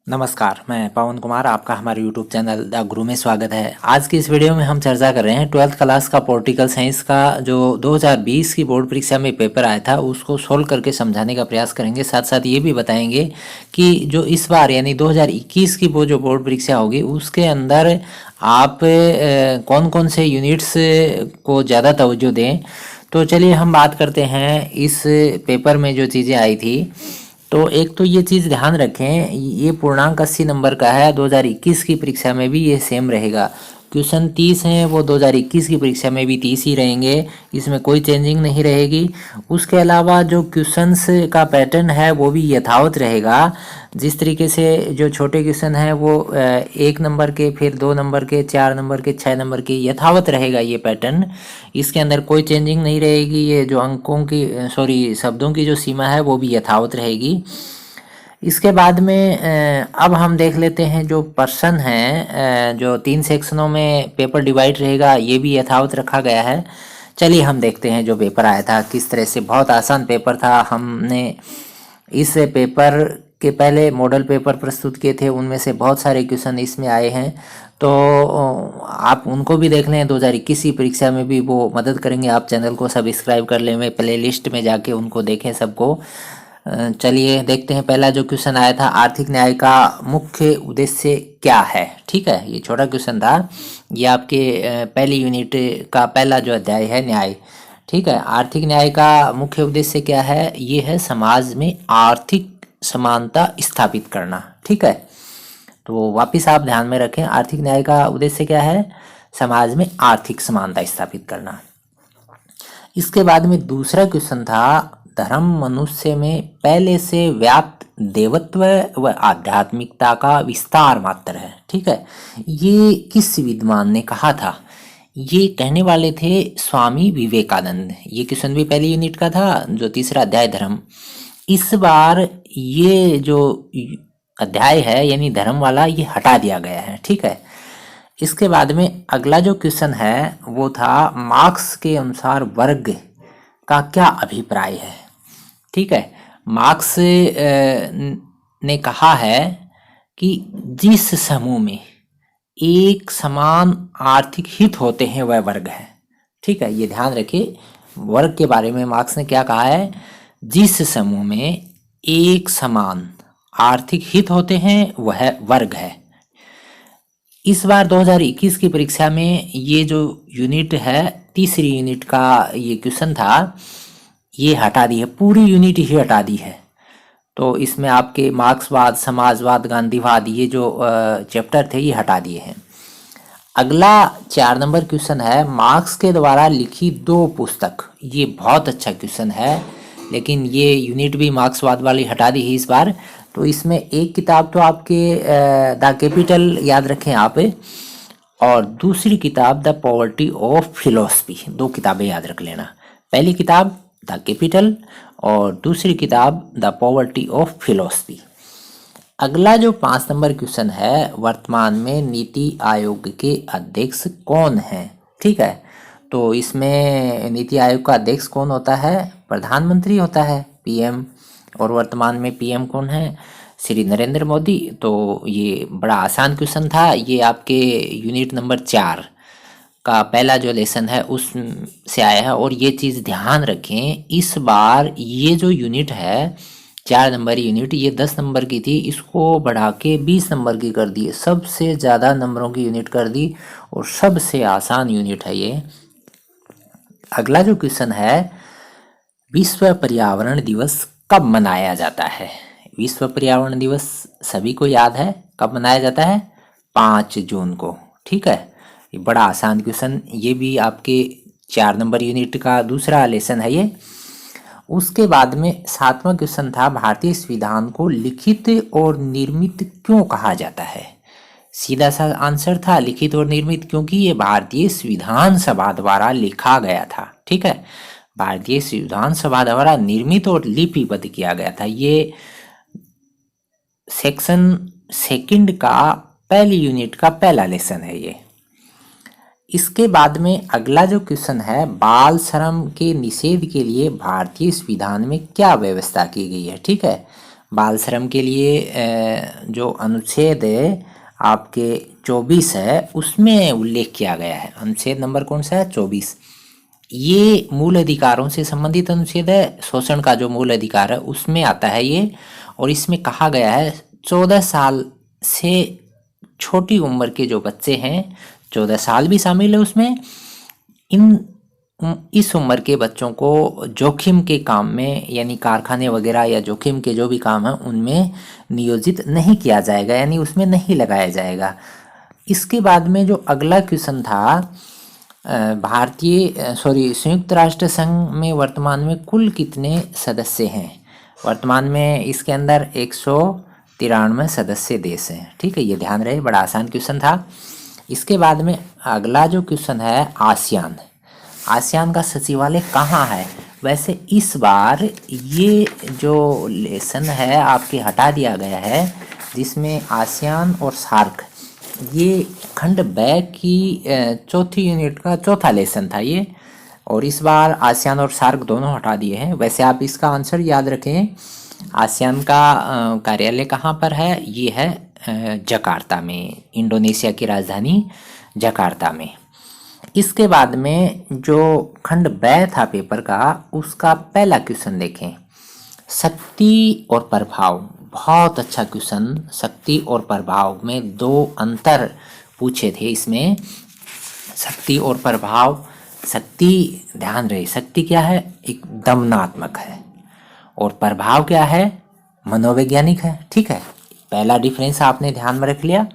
नमस्कार, मैं पवन कुमार, आपका हमारे YouTube चैनल द गुरु में स्वागत है। आज की इस वीडियो में हम चर्चा कर रहे हैं 12th क्लास का पॉलिटिकल साइंस का जो 2020 की बोर्ड परीक्षा में पेपर आया था उसको सोल्व करके समझाने का प्रयास करेंगे। साथ साथ ये भी बताएंगे कि जो इस बार यानी 2021 की वो जो बोर्ड परीक्षा होगी उसके अंदर आप कौन कौन से यूनिट्स को ज़्यादा तवज्जो दें। तो चलिए हम बात करते हैं इस पेपर में जो चीज़ें आई थी। तो एक तो ये चीज़ ध्यान रखें, ये पूर्णांक 80 नंबर का है। 2021 की परीक्षा में भी ये सेम रहेगा। क्वेश्चन 30 हैं, वो 2021 की परीक्षा में भी 30 ही रहेंगे, इसमें कोई चेंजिंग नहीं रहेगी। उसके अलावा जो क्वेश्चंस का पैटर्न है वो भी यथावत रहेगा। जिस तरीके से जो छोटे क्वेश्चन हैं वो 1 नंबर के, फिर 2 नंबर के, 4 नंबर के, 6 नंबर के, यथावत रहेगा ये पैटर्न। इसके अंदर कोई चेंजिंग नहीं रहेगी। ये जो अंकों की शब्दों की जो सीमा है वो भी यथावत रहेगी। इसके बाद में अब हम देख लेते हैं जो पर्सन है, जो 3 सेक्शनों में पेपर डिवाइड रहेगा, ये भी यथावत रखा गया है। चलिए हम देखते हैं जो पेपर आया था किस तरह से। बहुत आसान पेपर था। हमने इस पेपर के पहले मॉडल पेपर प्रस्तुत किए थे, उनमें से बहुत सारे क्वेश्चन इसमें आए हैं, तो आप उनको भी देख लें। 2021 की परीक्षा में भी वो मदद करेंगे। आप चैनल को सब्सक्राइब कर लें, प्ले लिस्ट में जाके उनको देखें सबको। चलिए देखते हैं। पहला जो क्वेश्चन आया था, आर्थिक न्याय का मुख्य उद्देश्य क्या है। ठीक है, ये छोटा क्वेश्चन था। ये आपके पहली यूनिट का पहला जो अध्याय है, न्याय। ठीक है, आर्थिक न्याय का मुख्य उद्देश्य क्या है? ये है समाज में आर्थिक समानता स्थापित करना। ठीक है, तो वापिस आप ध्यान में रखें, आर्थिक न्याय का उद्देश्य क्या है? समाज में आर्थिक समानता स्थापित करना। इसके बाद में दूसरा क्वेश्चन था, धर्म मनुष्य में पहले से व्याप्त देवत्व व आध्यात्मिकता का विस्तार मात्र है। ठीक है, ये किस विद्वान ने कहा था? ये कहने वाले थे स्वामी विवेकानंद। ये क्वेश्चन भी पहली यूनिट का था, जो तीसरा अध्याय धर्म। इस बार ये जो अध्याय है यानी धर्म वाला, ये हटा दिया गया है। ठीक है, इसके बाद में अगला जो क्वेश्चन है वो था, मार्क्स के अनुसार वर्ग का क्या अभिप्राय है। ठीक है, मार्क्स ने कहा है कि जिस समूह में एक समान आर्थिक हित होते हैं वह वर्ग है। ठीक है, ये ध्यान रखिए, वर्ग के बारे में मार्क्स ने क्या कहा है? जिस समूह में एक समान आर्थिक हित होते हैं वह वर्ग है। इस बार 2021 की परीक्षा में ये जो यूनिट है, तीसरी यूनिट का ये क्वेश्चन था, ये हटा दी है, पूरी यूनिट ही हटा दी है। तो इसमें आपके मार्क्सवाद, समाजवाद, गांधीवाद, ये जो चैप्टर थे ये हटा दिए हैं। अगला 4 नंबर क्वेश्चन है, मार्क्स के द्वारा लिखी 2 पुस्तक। ये बहुत अच्छा क्वेश्चन है, लेकिन ये यूनिट भी मार्क्सवाद वाली हटा दी है इस बार। तो इसमें एक किताब तो आपके द कैपिटल याद रखें आप, और दूसरी किताब द पॉवर्टी ऑफ फिलोसफी। 2 किताबें याद रख लेना। पहली किताब द कैपिटल और दूसरी किताब द पॉवर्टी ऑफ फिलोसफी। अगला जो 5 नंबर क्वेश्चन है, वर्तमान में नीति आयोग के अध्यक्ष कौन हैं। ठीक है, तो इसमें नीति आयोग का अध्यक्ष कौन होता है? प्रधानमंत्री होता है, पीएम। और वर्तमान में पीएम कौन है? श्री नरेंद्र मोदी। तो ये बड़ा आसान क्वेश्चन था। ये आपके यूनिट नंबर 4 का पहला जो लेसन है उस से आया है। और ये चीज़ ध्यान रखें, इस बार ये जो यूनिट है 4 नंबर यूनिट, ये 10 नंबर की थी, इसको बढ़ा के 20 नंबर की कर दी। सबसे ज़्यादा नंबरों की यूनिट कर दी और सबसे आसान यूनिट है ये। अगला जो क्वेश्चन है, विश्व पर्यावरण दिवस कब मनाया जाता है? विश्व पर्यावरण दिवस सभी को याद है, कब मनाया जाता है? 5 जून को। ठीक है, ये बड़ा आसान क्वेश्चन, ये भी आपके 4 नंबर यूनिट का दूसरा लेसन है ये। उसके बाद में 7वां क्वेश्चन था, भारतीय संविधान को लिखित और निर्मित क्यों कहा जाता है? सीधा सा आंसर था लिखित और निर्मित, क्योंकि ये भारतीय संविधान सभा द्वारा लिखा गया था। ठीक है, भारतीय संविधान सभा द्वारा निर्मित और लिपिबद्ध किया गया था। ये सेक्शन 2 का पहली यूनिट का पहला लेसन है ये। इसके बाद में अगला जो क्वेश्चन है, बाल श्रम के निषेध के लिए भारतीय संविधान में क्या व्यवस्था की गई है। ठीक है, बाल श्रम के लिए जो अनुच्छेद आपके 24 है उसमें उल्लेख किया गया है। अनुच्छेद नंबर कौन सा है? 24। ये मूल अधिकारों से संबंधित अनुच्छेद है, शोषण का जो मूल अधिकार है उसमें आता है ये। और इसमें कहा गया है 14 साल से छोटी उम्र के जो बच्चे हैं, 14 साल भी शामिल है उसमें, इस उम्र के बच्चों को जोखिम के काम में यानी कारखाने वगैरह या जोखिम के जो भी काम हैं उनमें नियोजित नहीं किया जाएगा, यानी उसमें नहीं लगाया जाएगा। इसके बाद में जो अगला क्वेश्चन था, संयुक्त राष्ट्र संघ में वर्तमान में कुल कितने सदस्य हैं? वर्तमान में इसके अंदर 193 सदस्य देश हैं। ठीक है, ये ध्यान रहे, बड़ा आसान क्वेश्चन था। इसके बाद में अगला जो क्वेश्चन है, आसियान। आसियान का सचिवालय कहाँ है? वैसे इस बार ये जो लेसन है आपके हटा दिया गया है, जिसमें आसियान और सार्क, ये खंड ब की चौथी यूनिट का चौथा लेसन था ये, और इस बार आसियान और सार्क दोनों हटा दिए हैं। वैसे आप इसका आंसर याद रखें, आसियान का कार्यालय कहाँ पर है? ये है जकार्ता में, इंडोनेशिया की राजधानी जकार्ता में। इसके बाद में जो खंड ब था पेपर का, उसका पहला क्वेश्चन देखें, शक्ति और प्रभाव। बहुत अच्छा क्वेश्चन। शक्ति और प्रभाव में दो अंतर पूछे थे इसमें, शक्ति और प्रभाव। शक्ति, ध्यान रहे, शक्ति क्या है? एक दमनात्मक है, और प्रभाव क्या है? मनोवैज्ञानिक है। ठीक है, पहला डिफरेंस आपने ध्यान में रख लिया।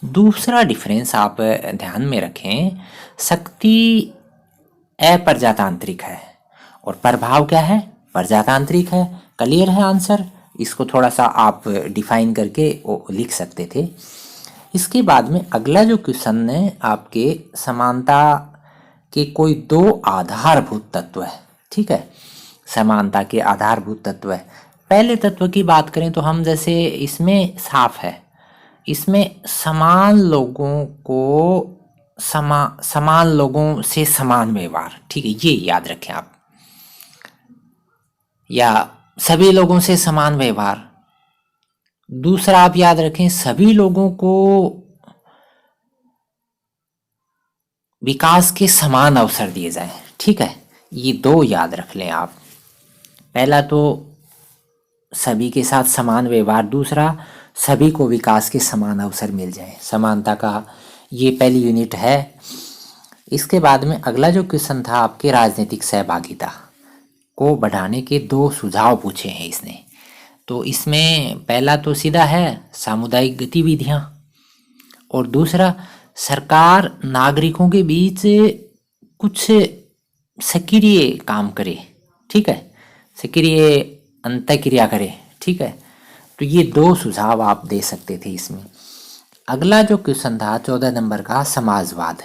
दूसरा डिफरेंस आप ध्यान में रखें, शक्ति अप्रजातांत्रिक है और प्रभाव क्या है? प्रजातांत्रिक है। क्लियर है आंसर? इसको थोड़ा सा आप डिफाइन करके लिख सकते थे। इसके बाद में अगला जो क्वेश्चन है आपके, समानता के कोई दो आधारभूत तत्व है। ठीक है, समानता के आधारभूत तत्व है। पहले तत्व की बात करें तो हम जैसे इसमें साफ है, इसमें समान लोगों को समान लोगों से समान व्यवहार। ठीक है, ये याद रखें आप, या सभी लोगों से समान व्यवहार। दूसरा आप याद रखें, सभी लोगों को विकास के समान अवसर दिए जाएं। ठीक है, ये दो याद रख लें आप। पहला तो सभी के साथ समान व्यवहार, दूसरा सभी को विकास के समान अवसर मिल जाए। समानता का ये पहली यूनिट है। इसके बाद में अगला जो क्वेश्चन था आपके, राजनीतिक सहभागिता को बढ़ाने के दो सुझाव पूछे हैं इसने। तो इसमें पहला तो सीधा है सामुदायिक गतिविधियां, और दूसरा सरकार नागरिकों के बीच कुछ सक्रिय काम करे। ठीक है, सक्रिय अंतःक्रिया करे। ठीक है, तो ये दो सुझाव आप दे सकते थे इसमें। अगला जो क्वेश्चन था 14 नंबर का, समाजवाद।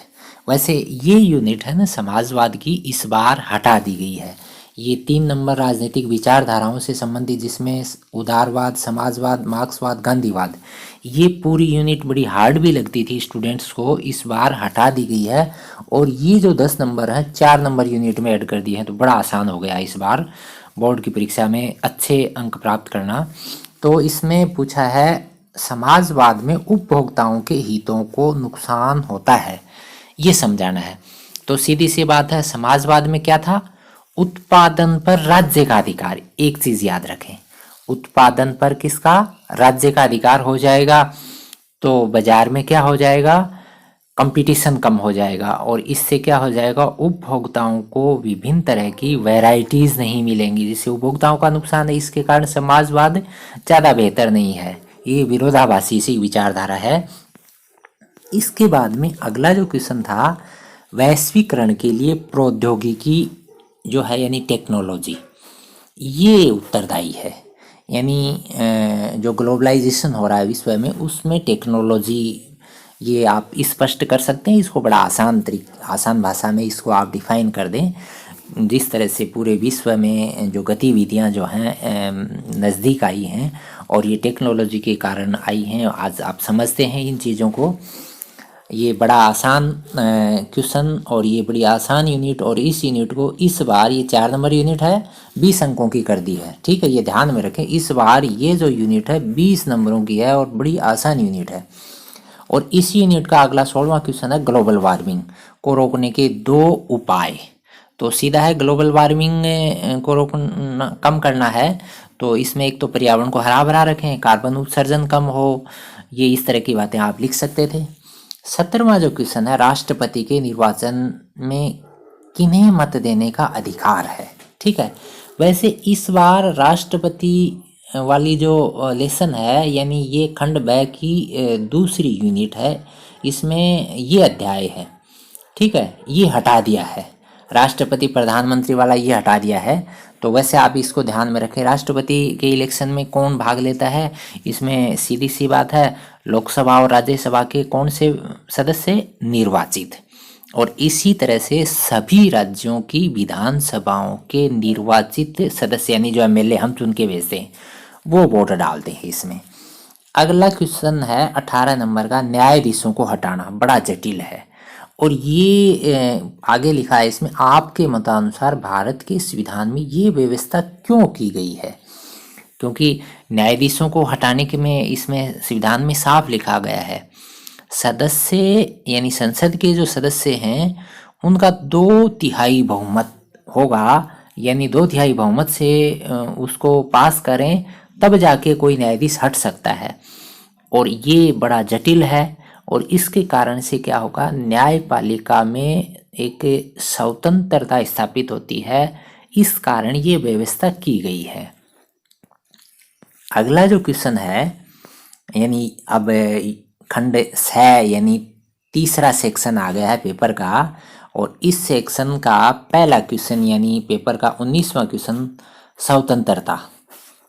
वैसे ये यूनिट है ना समाजवाद की, इस बार हटा दी गई है। ये 3 नंबर राजनीतिक विचारधाराओं से संबंधित, जिसमें उदारवाद, समाजवाद, मार्क्सवाद, गांधीवाद, ये पूरी यूनिट बड़ी हार्ड भी लगती थी स्टूडेंट्स को, इस बार हटा दी गई है। और ये जो 10 नंबर है 4 नंबर यूनिट में ऐड कर दिए हैं, तो बड़ा आसान हो गया इस बार बोर्ड की परीक्षा में अच्छे अंक प्राप्त करना। तो इसमें पूछा है, समाजवाद में उपभोक्ताओं के हितों को नुकसान होता है, ये समझाना है। तो सीधी सी बात है, समाजवाद में क्या था? उत्पादन पर राज्य का अधिकार। एक चीज याद रखें, उत्पादन पर किसका? राज्य का अधिकार हो जाएगा, तो बाजार में क्या हो जाएगा? कंपटीशन कम हो जाएगा, और इससे क्या हो जाएगा? उपभोक्ताओं को विभिन्न तरह की वैरायटीज नहीं मिलेंगी, जिससे उपभोक्ताओं का नुकसान है। इसके कारण समाजवाद ज़्यादा बेहतर नहीं है, ये विरोधाभासी सी विचारधारा है। इसके बाद में अगला जो क्वेश्चन था, वैश्वीकरण के लिए प्रौद्योगिकी जो है यानी टेक्नोलॉजी, ये उत्तरदायी है। यानी जो ग्लोबलाइजेशन हो रहा है विश्व में, उसमें टेक्नोलॉजी, ये आप स्पष्ट कर सकते हैं इसको, बड़ा आसान भाषा में इसको आप डिफाइन कर दें। जिस तरह से पूरे विश्व में जो गतिविधियां जो हैं नज़दीक आई हैं, और ये टेक्नोलॉजी के कारण आई हैं, आज आप समझते हैं इन चीज़ों को। ये बड़ा आसान क्वेश्चन और ये बड़ी आसान यूनिट, और इस यूनिट को इस बार ये 4 नंबर यूनिट है, 20 अंकों की कर दी है। ठीक है, ये ध्यान में रखें, इस बार ये जो यूनिट है 20 नंबरों की है और बड़ी आसान यूनिट है। और इस यूनिट का अगला 16वां क्वेश्चन है ग्लोबल वार्मिंग को रोकने के 2 उपाय। तो सीधा है, ग्लोबल वार्मिंग को रोकना, कम करना है तो इसमें एक तो पर्यावरण को हरा भरा रखें, कार्बन उत्सर्जन कम हो, ये इस तरह की बातें आप लिख सकते थे। 17वां जो क्वेश्चन है, राष्ट्रपति के निर्वाचन में किन्हें मत देने का अधिकार है। ठीक है, वैसे इस बार राष्ट्रपति वाली जो लेसन है, यानी ये खंड ब की दूसरी यूनिट है, इसमें ये अध्याय है। ठीक है, ये हटा दिया है, राष्ट्रपति प्रधानमंत्री वाला ये हटा दिया है। तो वैसे आप इसको ध्यान में रखें, राष्ट्रपति के इलेक्शन में कौन भाग लेता है, इसमें सीधी सी बात है, लोकसभा और राज्यसभा के कौन से सदस्य निर्वाचित, और इसी तरह से सभी राज्यों की विधानसभाओं के निर्वाचित सदस्य, यानी जो एमएलए हम चुन के भेजते हैं, वो वोट डालते हैं इसमें। अगला क्वेश्चन है 18 नंबर का, न्यायाधीशों को हटाना, बड़ा जटिल है। और ये आगे लिखा है इसमें, आपके मतानुसार भारत के संविधान में ये व्यवस्था क्यों की गई है। क्योंकि न्यायाधीशों को हटाने के में इसमें संविधान में साफ लिखा गया है, सदस्य यानी संसद के जो सदस्य हैं उनका 2/3 बहुमत होगा, यानी 2/3 बहुमत से उसको पास करें तब जाके कोई न्यायाधीश हट सकता है। और ये बड़ा जटिल है, और इसके कारण से क्या होगा, न्यायपालिका में एक स्वतंत्रता स्थापित होती है, इस कारण ये व्यवस्था की गई है। अगला जो क्वेश्चन है, यानी अब खंड 6 यानी तीसरा सेक्शन आ गया है पेपर का, और इस सेक्शन का पहला क्वेश्चन यानी पेपर का 19वां क्वेश्चन, स्वतंत्रता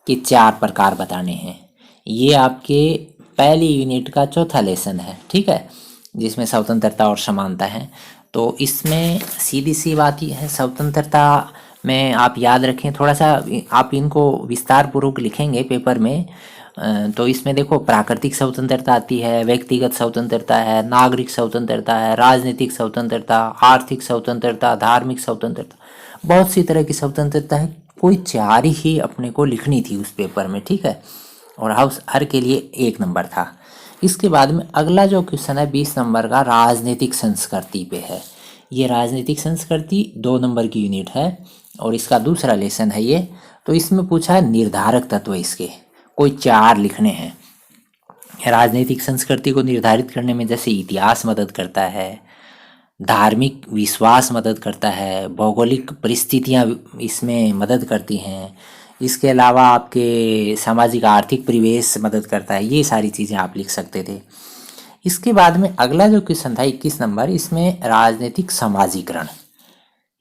के 4 प्रकार बताने हैं। ये आपके पहली यूनिट का चौथा लेसन है। ठीक है, जिसमें स्वतंत्रता और समानता है। तो इसमें सीधी सी बात ही है, स्वतंत्रता में आप याद रखें, थोड़ा सा आप इनको विस्तार पूर्वक लिखेंगे पेपर में, तो इसमें देखो प्राकृतिक स्वतंत्रता आती है, व्यक्तिगत स्वतंत्रता है, नागरिक स्वतंत्रता है, राजनीतिक स्वतंत्रता, आर्थिक स्वतंत्रता, धार्मिक स्वतंत्रता, बहुत सी तरह की स्वतंत्रता है। कोई 4 ही अपने को लिखनी थी उस पेपर में। ठीक है, और हाउस हर के लिए 1 नंबर था। इसके बाद में अगला जो क्वेश्चन है 20 नंबर का, राजनीतिक संस्कृति पे है। ये राजनीतिक संस्कृति 2 नंबर की यूनिट है और इसका दूसरा लेसन है ये। तो इसमें पूछा है निर्धारक तत्व, इसके कोई 4 लिखने हैं। राजनीतिक संस्कृति को निर्धारित करने में जैसे इतिहास मदद करता है, धार्मिक विश्वास मदद करता है, भौगोलिक परिस्थितियाँ इसमें मदद करती हैं, इसके अलावा आपके सामाजिक आर्थिक परिवेश मदद करता है। ये सारी चीज़ें आप लिख सकते थे। इसके बाद में अगला जो क्वेश्चन था 21 नंबर, इसमें राजनीतिक समाजीकरण,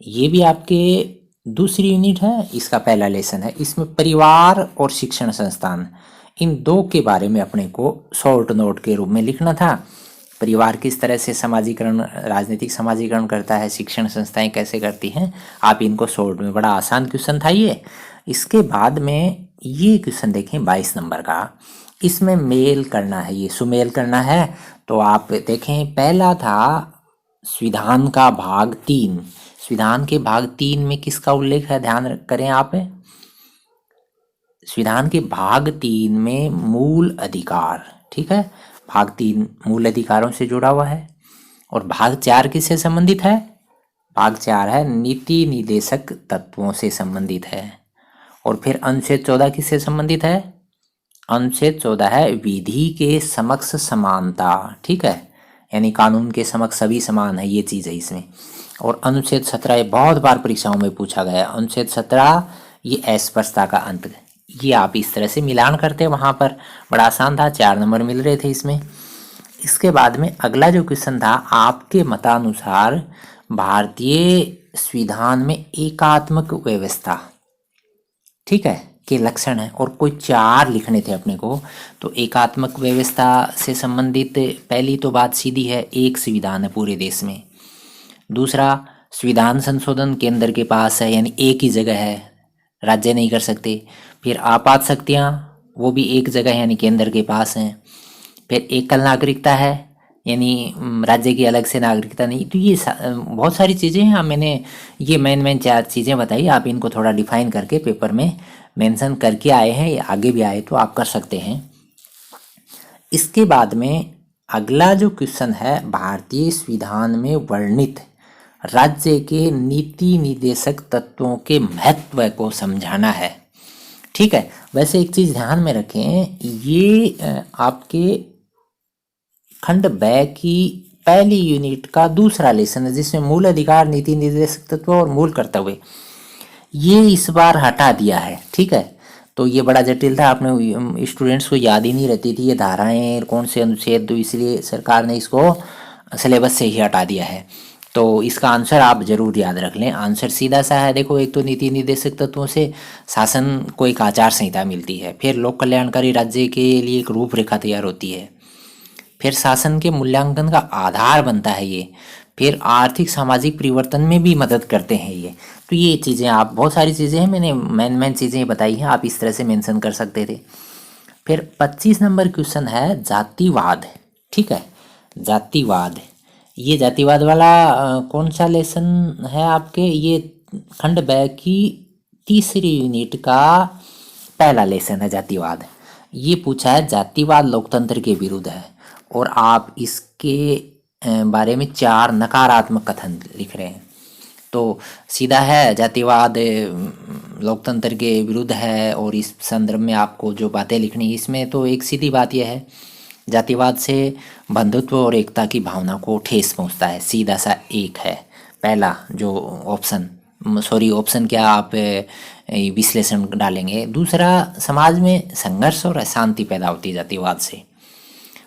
ये भी आपके दूसरी यूनिट है, इसका पहला लेसन है। इसमें परिवार और शिक्षण संस्थान, इन 2 के बारे में अपने को शॉर्ट नोट के रूप में लिखना था। परिवार किस तरह से समाजीकरण, राजनीतिक समाजीकरण करता है, शिक्षण संस्थाएं कैसे करती हैं, आप इनको शॉर्ट में, बड़ा आसान क्वेश्चन था ये। इसके बाद में ये क्वेश्चन देखें 22 नंबर का, इसमें मेल करना है, ये सुमेल करना है। तो आप देखें, पहला था संविधान का भाग 3, संविधान के भाग 3 में किसका उल्लेख है, ध्यान करें आप। संविधान के भाग 3 में मूल अधिकार, ठीक है, भाग 3 मूल अधिकारों से जुड़ा हुआ है। और भाग 4 किससे संबंधित है, भाग 4 है नीति निर्देशक तत्वों से संबंधित है। और फिर अनुच्छेद 14 किससे संबंधित है, अनुच्छेद 14 है विधि के समक्ष समानता, ठीक है, यानी कानून के समक्ष सभी समान है, ये चीज़ है इसमें। और अनुच्छेद 17 ये बहुत बार परीक्षाओं में पूछा गया है, अनुच्छेद 17 ये अस्पृश्यता का अंत, ये आप इस तरह से मिलान करते हैं, वहाँ पर बड़ा आसान था, 4 नंबर मिल रहे थे इसमें। इसके बाद में अगला जो क्वेश्चन था, आपके मतानुसार भारतीय संविधान में एकात्मक व्यवस्था, ठीक है, के लक्षण है, और कोई 4 लिखने थे अपने को। तो एकात्मक व्यवस्था से संबंधित पहली तो बात सीधी है, एक संविधान है पूरे देश में। दूसरा, संविधान संशोधन केंद्र के पास है, यानी एक ही जगह है, राज्य नहीं कर सकते। फिर आपात शक्तियाँ, वो भी एक जगह यानी केंद्र के पास हैं। फिर एकल नागरिकता है, यानी राज्य की अलग से नागरिकता नहीं। तो ये बहुत सारी चीज़ें हैं। मैंने ये मेन 4 चीज़ें बताई, आप इनको थोड़ा डिफाइन करके पेपर में मेंशन करके आए हैं, या आगे भी आए तो आप कर सकते हैं। इसके बाद में अगला जो क्वेश्चन है, भारतीय संविधान में वर्णित राज्य के नीति निर्देशक तत्वों के महत्व को समझाना है। ठीक है, वैसे एक चीज़ ध्यान में रखें, ये आपके खंड ब की पहली यूनिट का दूसरा लेसन है, जिसमें मूल अधिकार, नीति निर्देशक तत्व और मूल कर्तव्य, ये इस बार हटा दिया है। ठीक है, तो ये बड़ा जटिल था, अपने स्टूडेंट्स को याद ही नहीं रहती थी ये धाराएं, कौन से अनुच्छेद, तो इसलिए सरकार ने इसको सिलेबस से ही हटा दिया है। तो इसका आंसर आप जरूर याद रख लें। आंसर सीधा सा है, देखो, एक तो नीति निर्देशक तत्वों से शासन को एक आचार संहिता मिलती है, फिर लोक कल्याणकारी राज्य के लिए एक रूपरेखा तैयार होती है, फिर शासन के मूल्यांकन का आधार बनता है ये, फिर आर्थिक सामाजिक परिवर्तन में भी मदद करते हैं ये। तो ये चीज़ें, आप बहुत सारी चीज़ें हैं, मैंने मेन चीज़ें बताई हैं, आप इस तरह से मेंशन कर सकते थे। फिर 25 नंबर क्वेश्चन है जातिवाद। ठीक है, जातिवाद, ये जातिवाद वाला कौन सा लेसन है आपके, ये खंड ब की तीसरी यूनिट का पहला लेसन है जातिवाद। ये पूछा है जातिवाद लोकतंत्र के विरुद्ध है, और आप इसके बारे में 4 नकारात्मक कथन लिख रहे हैं। तो सीधा है, जातिवाद लोकतंत्र के विरुद्ध है, और इस संदर्भ में आपको जो बातें लिखनी, इसमें तो एक सीधी बात यह है, जातिवाद से बंधुत्व और एकता की भावना को ठेस पहुंचता है। सीधा सा एक है पहला जो ऑप्शन, सॉरी ऑप्शन क्या, आप विश्लेषण डालेंगे। दूसरा, समाज में संघर्ष और अशांति पैदा होती है जातिवाद से,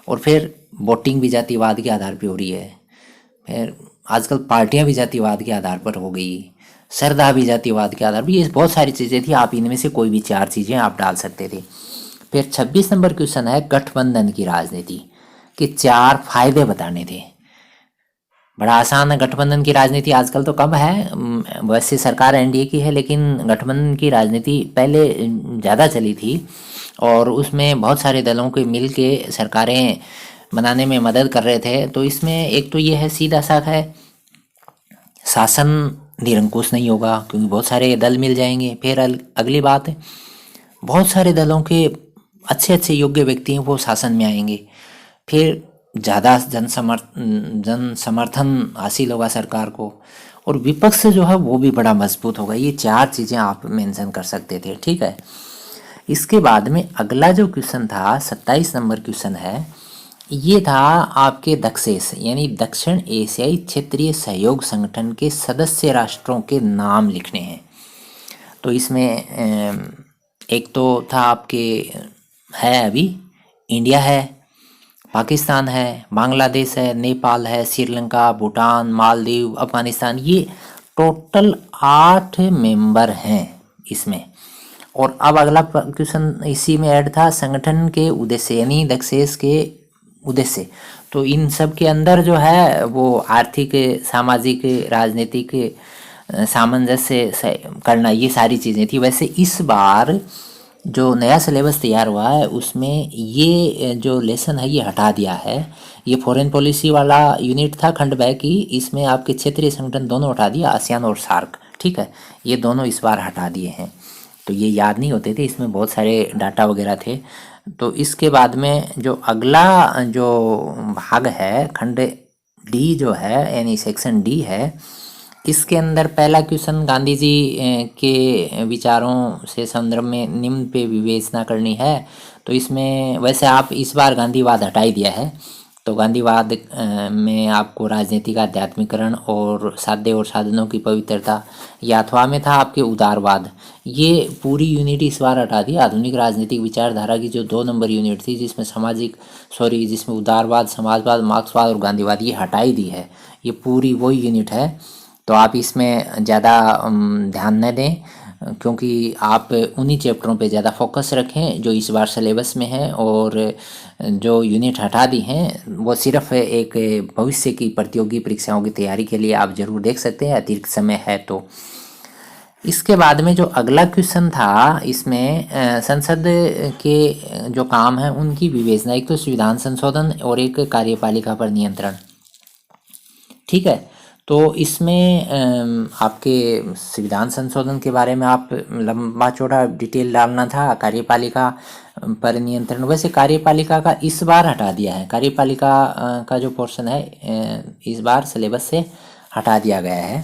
और फिर वोटिंग भी जातिवाद के आधार पर हो रही है, फिर आजकल पार्टियां भी जातिवाद के आधार पर हो गई, श्रद्धा भी जातिवाद के आधार पर, ये बहुत सारी चीज़ें थी, आप इनमें से कोई भी 4 चीज़ें आप डाल सकते थे। फिर 26 नंबर क्वेश्चन है गठबंधन की राजनीति के 4 फायदे बताने थे। बड़ा आसान है, गठबंधन की राजनीति आजकल तो कम है, वैसे सरकार एनडीए की है, लेकिन गठबंधन की राजनीति पहले ज़्यादा चली थी, और उसमें बहुत सारे दलों के मिल के सरकारें बनाने में मदद कर रहे थे। तो इसमें एक तो ये है, सीधा सा है, शासन निरंकुश नहीं होगा क्योंकि बहुत सारे दल मिल जाएंगे। फिर अगली बात है, बहुत सारे दलों के अच्छे योग्य व्यक्ति हैं वो शासन में आएंगे। फिर ज़्यादा जन समर्थन हासिल होगा सरकार को, और विपक्ष जो है वो भी बड़ा मजबूत होगा। ये 4 चीज़ें आप मेंशन कर सकते थे। ठीक है, इसके बाद में अगला जो क्वेश्चन था 27 नंबर क्वेश्चन है, ये था आपके दक्षेस यानी दक्षिण एशियाई क्षेत्रीय सहयोग संगठन के सदस्य राष्ट्रों के नाम लिखने हैं। तो इसमें एक तो था आपके, है अभी, इंडिया है, पाकिस्तान है, बांग्लादेश है, नेपाल है, श्रीलंका, भूटान, मालदीव, अफगानिस्तान, ये टोटल 8 मेंबर हैं इसमें। और अब अगला क्वेश्चन इसी में ऐड था, संगठन के उद्देश्य यानी दक्षेस के उद्देश्य। तो इन सब के अंदर जो है वो आर्थिक, सामाजिक, राजनीतिक सामंजस्य करना, ये सारी चीज़ें थी। वैसे इस बार जो नया सिलेबस तैयार हुआ है उसमें ये जो लेसन है ये हटा दिया है। ये फॉरेन पॉलिसी वाला यूनिट था खंड ब की, इसमें आपके क्षेत्रीय संगठन दोनों हटा दिया, आसियान और सार्क। ठीक है, ये दोनों इस बार हटा दिए हैं, तो ये याद नहीं होते थे, इसमें बहुत सारे डाटा वगैरह थे। तो इसके बाद में जो अगला जो भाग है, खंड डी जो है यानी सेक्शन डी है, इसके अंदर पहला क्वेश्चन गांधी जी के विचारों से संदर्भ में निम्न पे विवेचना करनी है। तो इसमें वैसे आप इस बार गांधीवाद हटा ही दिया है। तो गांधीवाद में आपको राजनीतिक आध्यात्मिकरण और साध्य और साधनों की पवित्रता, या अथवा में था आपके उदारवाद, ये पूरी यूनिट इस बार हटा दी। आधुनिक राजनीतिक विचारधारा की जो 2 नंबर यूनिट थी जिसमें उदारवाद, समाजवाद, मार्क्सवाद और गांधीवाद, ये हटाई दी है। ये पूरी वही यूनिट है, तो आप इसमें ज़्यादा ध्यान न दें, क्योंकि आप उन्हीं चैप्टरों पे ज़्यादा फोकस रखें जो इस बार सिलेबस में है, और जो यूनिट हटा दी हैं वो सिर्फ एक भविष्य की प्रतियोगी परीक्षाओं की तैयारी के लिए आप ज़रूर देख सकते हैं, अतिरिक्त समय है तो। इसके बाद में जो अगला क्वेश्चन था इसमें संसद के जो काम है उनकी विवेचना, एक तो संविधान संशोधन और एक कार्यपालिका पर नियंत्रण। ठीक है, तो इसमें आपके संविधान संशोधन के बारे में आप लंबा चौड़ा डिटेल डालना था, कार्यपालिका पर नियंत्रण वैसे कार्यपालिका का इस बार हटा दिया है, कार्यपालिका का जो पोर्शन है इस बार सिलेबस से हटा दिया गया है,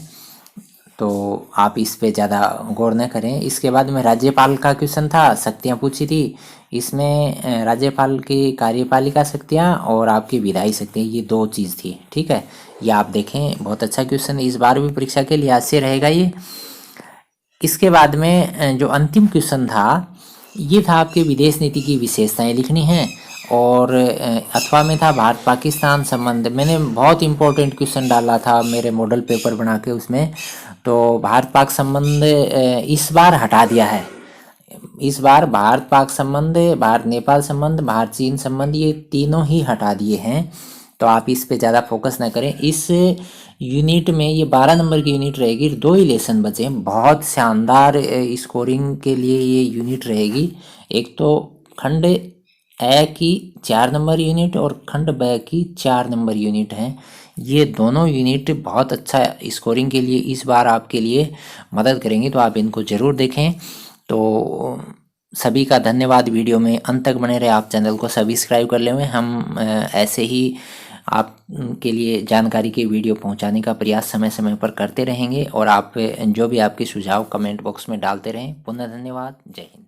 तो आप इस पे ज़्यादा गौर न करें। इसके बाद में राज्यपाल का क्वेश्चन था, शक्तियाँ पूछी थी, इसमें राज्यपाल की कार्यपालिका शक्तियाँ और आपकी विधायी शक्तियाँ, ये दो चीज़ थी। ठीक है, ये आप देखें, बहुत अच्छा क्वेश्चन इस बार भी परीक्षा के लिहाज से रहेगा ये। इसके बाद में जो अंतिम क्वेश्चन था ये था आपके विदेश नीति की विशेषताएं लिखनी हैं, और अथवा में था भारत पाकिस्तान संबंध। मैंने बहुत इंपॉर्टेंट क्वेश्चन डाला था मेरे मॉडल पेपर बना के उसमें, तो भारत पाक संबंध इस बार हटा दिया है। इस बार भारत पाक संबंध, भारत नेपाल संबंध, भारत चीन संबंध, ये तीनों ही हटा दिए हैं, तो आप इस पे ज़्यादा फोकस ना करें। इस यूनिट में ये 12 नंबर की यूनिट रहेगी, 2 ही लेसन बचे हैं, बहुत शानदार स्कोरिंग के लिए ये यूनिट रहेगी। एक तो खंड ए की 4 नंबर यूनिट और खंड ब की 4 नंबर यूनिट हैं, ये दोनों यूनिट बहुत अच्छा स्कोरिंग के लिए इस बार आपके लिए मदद करेंगे, तो आप इनको ज़रूर देखें। तो सभी का धन्यवाद, वीडियो में अंत तक बने रहे, आप चैनल को सब्सक्राइब कर लें। हम ऐसे ही आप के लिए जानकारी के वीडियो पहुंचाने का प्रयास समय समय पर करते रहेंगे, और आप जो भी आपके सुझाव कमेंट बॉक्स में डालते रहें। पुनः धन्यवाद, जय हिंद।